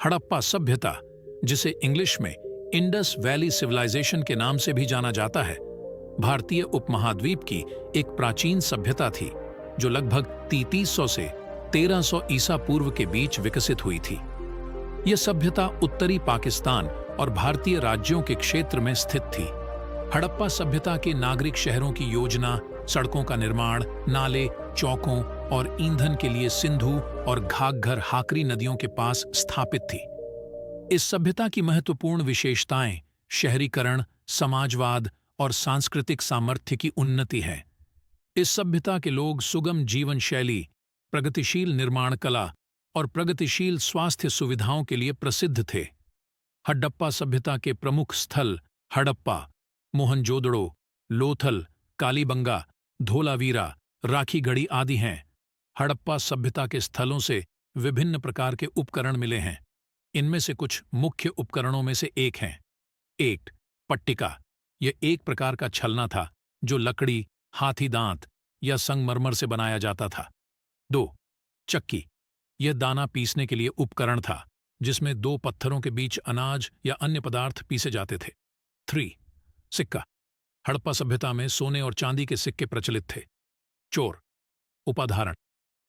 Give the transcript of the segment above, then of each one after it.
हड़प्पा सभ्यता, जिसे इंग्लिश में इंडस वैली सिविलाइजेशन के नाम से भी जाना जाता है, भारतीय उपमहाद्वीप की एक प्राचीन सभ्यता थी जो लगभग 3300 से 1300 ईसा पूर्व के बीच विकसित हुई थी। यह सभ्यता उत्तरी पाकिस्तान और भारतीय राज्यों के क्षेत्र में स्थित थी। हड़प्पा सभ्यता के नागरिक शहरों की योजना, सड़कों का निर्माण, नाले, चौकों और ईंधन के लिए सिंधु और घाघर हाकरी नदियों के पास स्थापित थी। इस सभ्यता की महत्वपूर्ण विशेषताएं शहरीकरण, समाजवाद और सांस्कृतिक सामर्थ्य की उन्नति है। इस सभ्यता के लोग सुगम जीवन शैली, प्रगतिशील निर्माण कला और प्रगतिशील स्वास्थ्य सुविधाओं के लिए प्रसिद्ध थे। हडप्पा सभ्यता के प्रमुख स्थल हड़प्पा, मोहनजोदड़ो, लोथल, कालीबंगा, धोलावीरा, राखीगढ़ी आदि हैं। हड़प्पा सभ्यता के स्थलों से विभिन्न प्रकार के उपकरण मिले हैं। इनमें से कुछ मुख्य उपकरणों में से एक हैं। 1. पट्टिका। यह एक प्रकार का छलना था जो लकड़ी, हाथी दांत या संगमरमर से बनाया जाता था। 2. चक्की। यह दाना पीसने के लिए उपकरण था जिसमें दो पत्थरों के बीच अनाज या अन्य पदार्थ पीसे जाते थे। 3. सिक्का। हड़प्पा सभ्यता में सोने और चांदी के सिक्के प्रचलित थे। चोर। उपाधारण।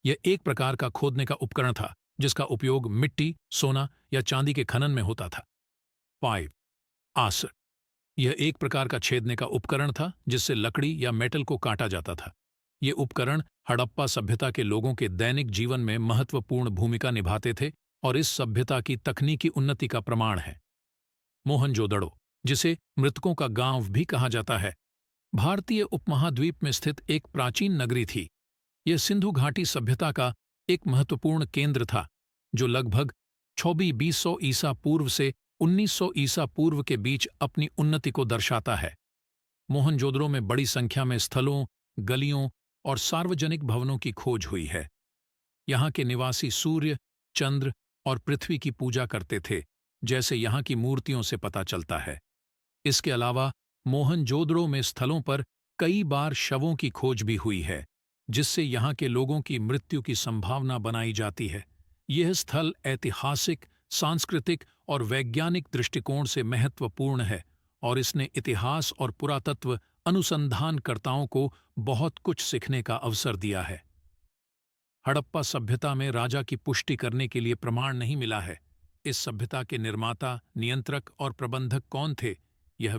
यह एक प्रकार का खोदने का उपकरण था जिसका उपयोग मिट्टी, सोना या चांदी के खनन में होता था। 5. आसर। यह एक प्रकार का छेदने का उपकरण था जिससे लकड़ी या मेटल को काटा जाता था। ये उपकरण हड़प्पा सभ्यता के लोगों के दैनिक जीवन में महत्वपूर्ण भूमिका निभाते थे और इस सभ्यता की तकनीकी उन्नति का प्रमाण है। मोहनजोदड़ो, जिसे मृतकों का गांव भी कहा जाता है, भारतीय उपमहाद्वीप में स्थित एक प्राचीन नगरी थी। यह सिंधु घाटी सभ्यता का एक महत्वपूर्ण केंद्र था जो लगभग 2600 ईसा पूर्व से 1900 ईसा पूर्व के बीच अपनी उन्नति को दर्शाता है। मोहनजोदड़ो में बड़ी संख्या में स्थलों, गलियों और सार्वजनिक भवनों की खोज हुई है। यहाँ के निवासी सूर्य, चंद्र और पृथ्वी की पूजा करते थे, जैसे यहाँ की मूर्तियों से पता चलता है। इसके अलावा मोहनजोदड़ो में स्थलों पर कई बार शवों की खोज भी हुई है, जिससे यहाँ के लोगों की मृत्यु की संभावना बनाई जाती है। यह स्थल ऐतिहासिक, सांस्कृतिक और वैज्ञानिक दृष्टिकोण से महत्वपूर्ण है और इसने इतिहास और पुरातत्व अनुसंधानकर्ताओं को बहुत कुछ सीखने का अवसर दिया है। हड़प्पा सभ्यता में राजा की पुष्टि करने के लिए प्रमाण नहीं मिला है। इस सभ्यता के निर्माता, नियंत्रक और प्रबंधक कौन थे, यह